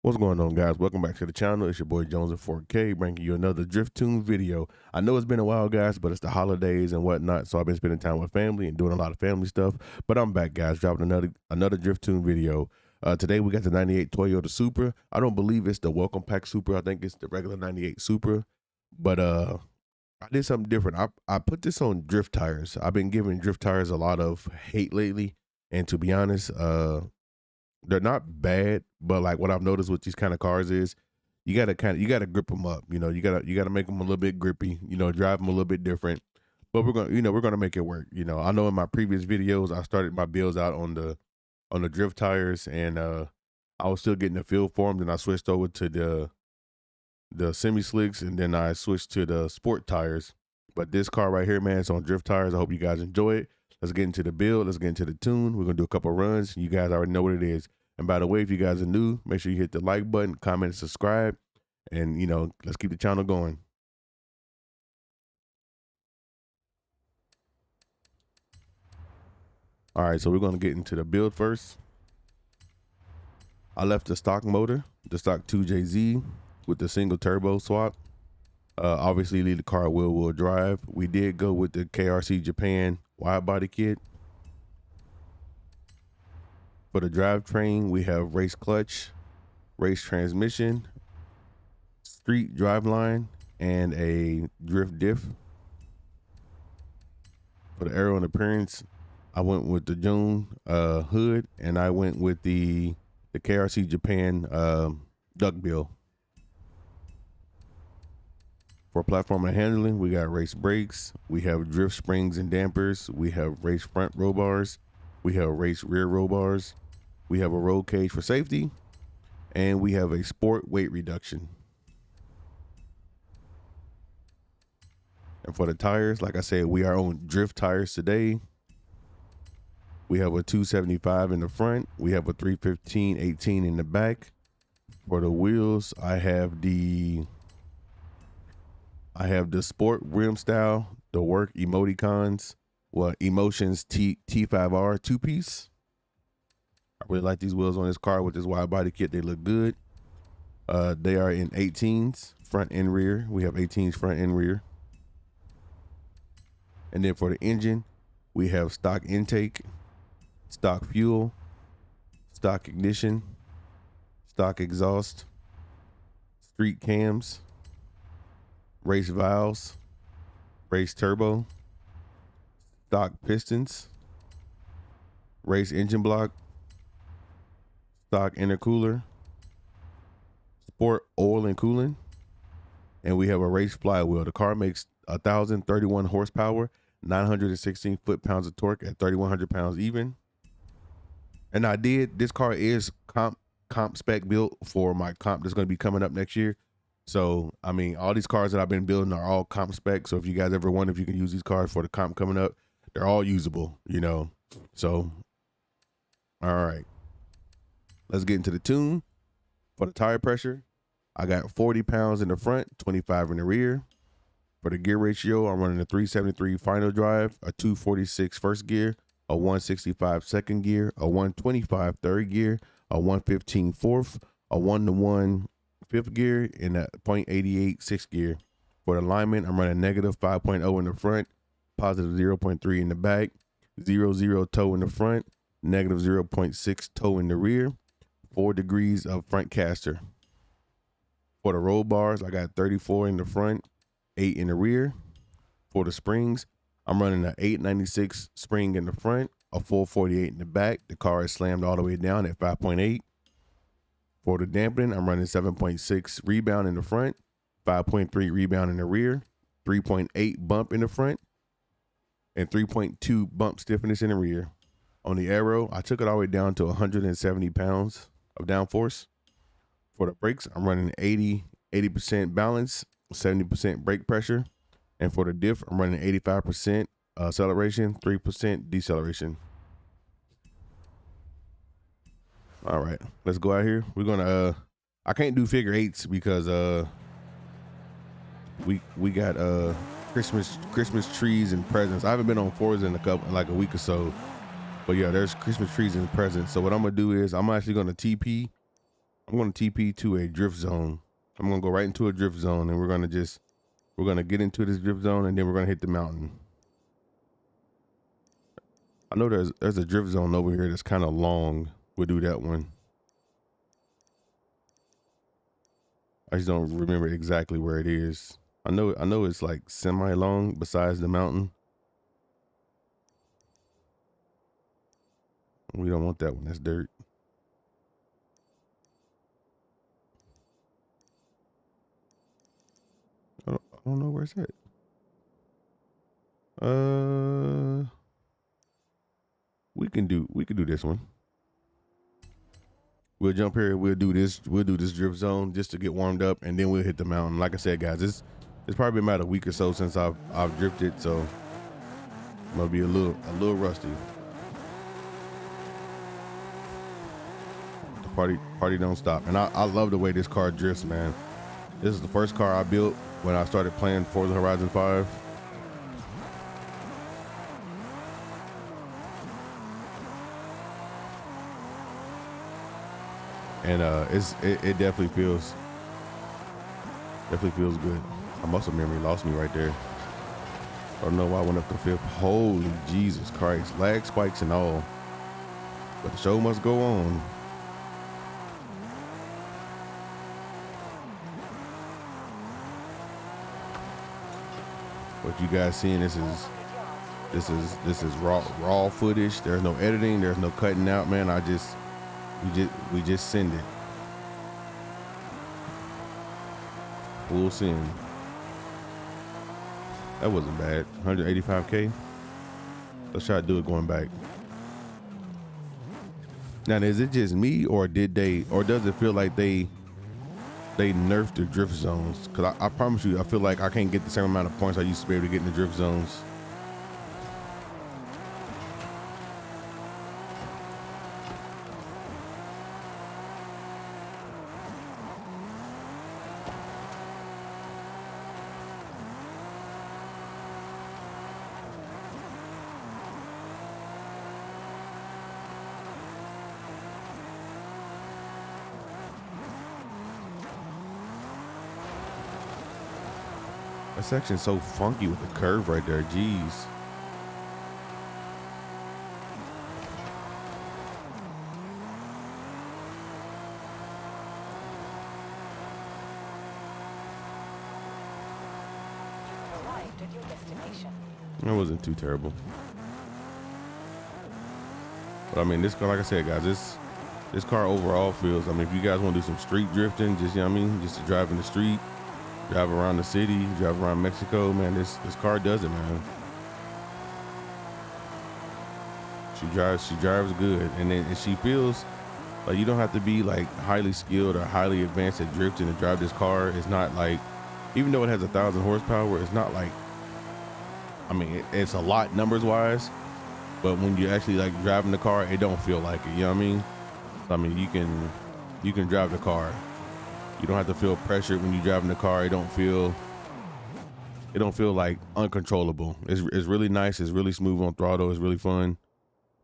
What's going on, guys? Welcome back to the channel. It's your boy Jones at 4K, bringing you another Drift Tune video. I know it's been a while, guys, but it's the holidays and whatnot, so I've been spending time with family and doing a lot of family stuff. But I'm back, guys, dropping another Drift Tune video. Today we got the 98 Toyota Supra. I don't believe it's the Welcome Pack Supra. I think it's the regular 98 Supra. But I did something different. I put this on drift tires. I've been giving drift tires a lot of hate lately, and to be honest, they're not bad, but like what I've noticed with these kind of cars is you gotta grip them up. You know, you gotta make them a little bit grippy. You know, drive them a little bit different. But we're gonna make it work. You know, I know in my previous videos I started my builds out on the drift tires, and I was still getting the feel for them. Then I switched over to the semi slicks, and then I switched to the sport tires. But this car right here, man, it's on drift tires. I hope you guys enjoy it. Let's get into the build. Let's get into the tune. We're going to do a couple runs. You guys already know what it is. And by the way, if you guys are new, make sure you hit the like button, comment, and subscribe. And, you know, let's keep the channel going. All right, so we're going to get into the build first. I left the stock motor, the stock 2JZ with the single turbo swap. Obviously, leave the car wheel drive. We did go with the KRC Japan wide body kit. For the drivetrain, we have race clutch, race transmission, street driveline, and a drift diff. For the aero and appearance, I went with the June hood, and I went with the KRC Japan duckbill. For platform and handling, we got race brakes, we have drift springs and dampers, we have race front roll bars, we have race rear roll bars, we have a roll cage for safety, and we have a sport weight reduction. And for the tires, like I said, we are on drift tires today. We have a 275 in the front, we have a 315/18 in the back. For the wheels, I have the sport rim style, the work emoticons, emotions T5R 2-piece. I really like these wheels on this car with this wide body kit. They look good. They are in 18s front and rear. We have 18s front and rear. And then for the engine, we have stock intake, stock fuel, stock ignition, stock exhaust, street cams, race valves, race turbo, stock pistons, race engine block, stock intercooler, sport oil and cooling, and we have a race flywheel. The car makes 1,031 horsepower, 916 foot-pounds of torque at 3,100 pounds even. And this car is comp spec built for my comp that's going to be coming up next year. So, I mean, all these cars that I've been building are all comp spec. So if you guys ever wonder if you can use these cars for the comp coming up, they're all usable, you know. So, all right. Let's get into the tune. For the tire pressure, I got 40 pounds in the front, 25 in the rear. For the gear ratio, I'm running a 373 final drive, a 246 first gear, a 165 second gear, a 125 third gear, a 115 fourth, a 1-to-1 fifth gear, and a 0.88 sixth gear. For the alignment, I'm running negative 5.0 in the front, positive 0.3 in the back, 0.0 toe in the front, negative 0.6 toe in the rear, 4 degrees of front caster. For the roll bars, I got 34 in the front, 8 in the rear. For the springs, I'm running an 896 spring in the front, a 448 in the back. The car is slammed all the way down at 5.8. For the dampening, I'm running 7.6 rebound in the front, 5.3 rebound in the rear, 3.8 bump in the front, and 3.2 bump stiffness in the rear. On the aero, I took it all the way down to 170 pounds of downforce. For the brakes, I'm running 80% balance, 70% brake pressure. And for the diff, I'm running 85% acceleration, 3% deceleration. All right, let's go out here. We're gonna I can't do figure eights because we got Christmas trees and presents. I haven't been on Forza in like a week or so. But yeah, there's Christmas trees and presents. So what I'm gonna do is I'm actually gonna TP I'm going to TP to a drift zone. I'm going to go right into a drift zone, and we're going to get into this drift zone, and then we're going to hit the mountain. I know there's a drift zone over here that's kind of long. We'll do that one. I just don't remember exactly where it is. I know it's like semi long besides the mountain. We don't want that one. That's dirt. I don't know where it's at. We can do this one. We'll jump here. We'll do this drift zone just to get warmed up, and then we'll hit the mountain. Like I said, guys, it's probably been about a week or so since I've drifted, so I'm gonna be a little rusty. The party don't stop, and I love the way this car drifts, man. This is the first car I built when I started playing Forza Horizon 5. And it definitely feels good. My muscle memory lost me right there. I don't know why I went up the fifth. Holy Jesus Christ. Lag spikes and all. But the show must go on. What you guys seeing, this is raw footage. There's no editing, there's no cutting out, man. We just send it. Full send. That wasn't bad. 185K. Let's try to do it going back. Now, is it just me, or does it feel like they nerfed the drift zones? Because I promise you, I feel like I can't get the same amount of points I used to be able to get in the drift zones. That section's so funky with the curve right there. Jeez. Arrived at your destination. That wasn't too terrible. But I mean, this car, like I said, guys, this car overall feels, I mean, if you guys want to do some street drifting, just, you know what I mean, just to drive in the street, drive around the city, drive around Mexico, man, this car does it, man. She drives good, and she feels like you don't have to be like highly skilled or highly advanced at drifting to drive this car. It's not like, even though it has 1,000 horsepower, it's not like, I mean, it's a lot numbers wise, but when you actually like driving the car, it don't feel like it. You know what I mean? I mean, you can drive the car. You don't have to feel pressured when you're driving the car. It don't feel like uncontrollable. It's really nice. It's really smooth on throttle. It's really fun.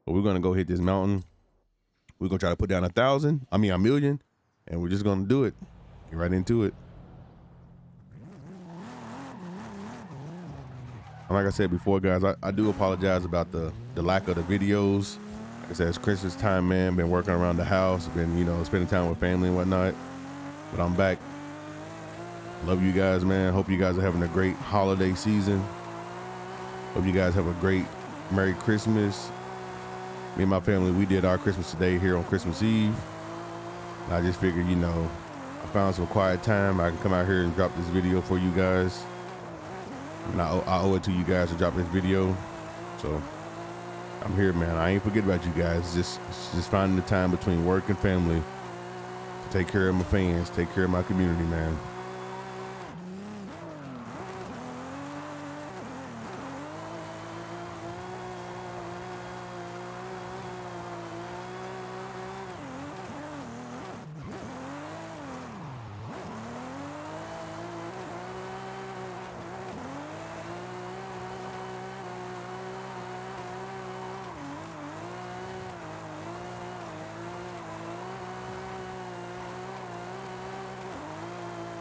But we're gonna go hit this mountain. We're gonna try to put down 1,000, and we're just gonna do it. Get right into it. And like I said before, guys, I do apologize about the lack of the videos. Like I said, it's Christmas time, man. Been working around the house, been, you know, spending time with family and whatnot. But I'm back. Love you guys, man. Hope you guys are having a great holiday season. Hope you guys have a great Merry Christmas. Me and my family, we did our Christmas today here on Christmas Eve. And I just figured, you know, I found some quiet time. I can come out here and drop this video for you guys. And I owe it to you guys to drop this video. So I'm here, man. I ain't forget about you guys. Just finding the time between work and family to take care of my fans, take care of my community, man.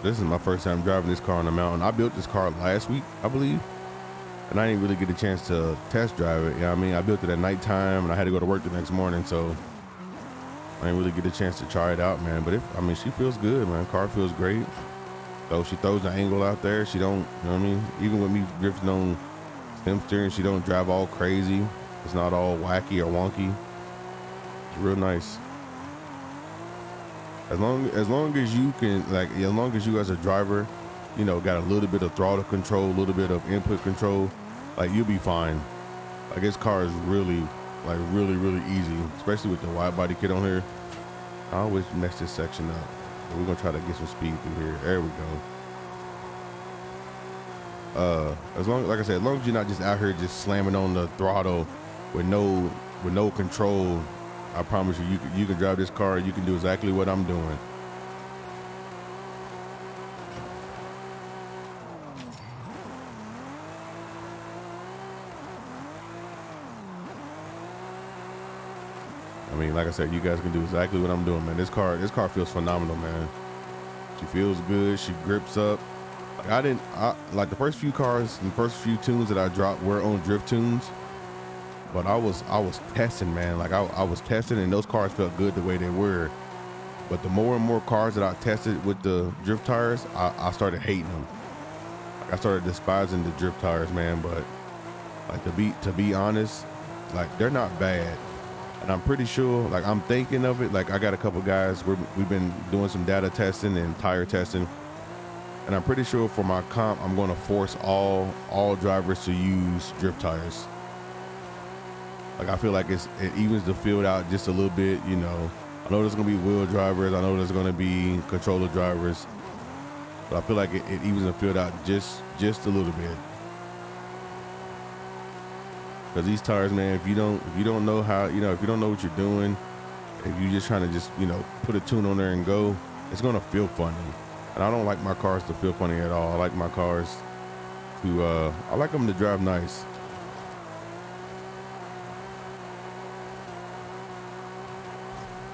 This is my first time driving this car on the mountain. I built this car last week, I believe, and I didn't really get a chance to test drive it. You know what I mean? I built it at nighttime and I had to go to work the next morning, so I didn't really get a chance to try it out, man. But I mean, she feels good, man. Car feels great. So she throws the angle out there. She don't, you know what I mean? Even with me drifting on stem steering, she don't drive all crazy. It's not all wacky or wonky. It's real nice. As long as you can, like, as long as you as a driver, you know, got a little bit of throttle control, a little bit of input control, like, you'll be fine. Like, this car is really, like, really easy, especially with the wide body kit on here. I always mess this section up. We're gonna try to get some speed through here. There we go. Like I said, as long as you're not just out here just slamming on the throttle with no control, I promise you can drive this car. You can do exactly what I'm doing. I mean, like I said, you guys can do exactly what I'm doing, man. This car feels phenomenal, man. She feels good. She grips up. Like like the first few cars and first few tunes that I dropped were on drift tunes, but I was testing, man. Like I was testing, and those cars felt good the way they were. But the more and more cars that I tested with the drift tires, I started hating them. Like I started despising the drift tires, man. But like to be honest, like they're not bad. And I'm pretty sure, like I'm thinking of it, like I got a couple guys we've been doing some data testing and tire testing, and I'm pretty sure for my comp I'm going to force all drivers to use drift tires. Like I feel like it evens the field out just a little bit, you know. I know there's going to be wheel drivers, I know there's going to be controller drivers, but I feel like it evens the field out just a little bit. Because these tires, man, if you don't know how, you know, if you don't know what you're doing, if you're just trying to just, you know, put a tune on there and go, it's gonna feel funny. And I don't like my cars to feel funny at all. I like my cars to, I like them to drive nice.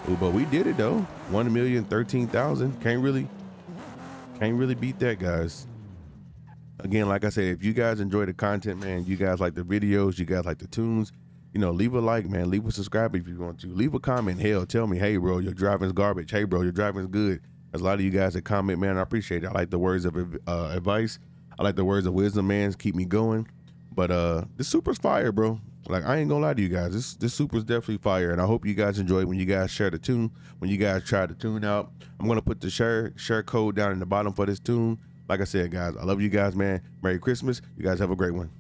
Ooh, but we did it though. 1,013,000. Can't really beat that, guys. Again, like I said, if you guys enjoy the content, man, you guys like the videos, you guys like the tunes, you know, leave a like, man, leave a subscribe if you want to. Leave a comment. Hell, tell me, hey, bro, your driving's garbage. Hey, bro, your driving's good. There's a lot of you guys that comment, man. I appreciate it. I like the words of advice. I like the words of wisdom, man. Keep me going. But this Supra's fire, bro. Like, I ain't gonna lie to you guys. This Supra's definitely fire, and I hope you guys enjoy it when you guys share the tune. When you guys try the tune out, I'm gonna put the share code down in the bottom for this tune. Like I said, guys, I love you guys, man. Merry Christmas. You guys have a great one.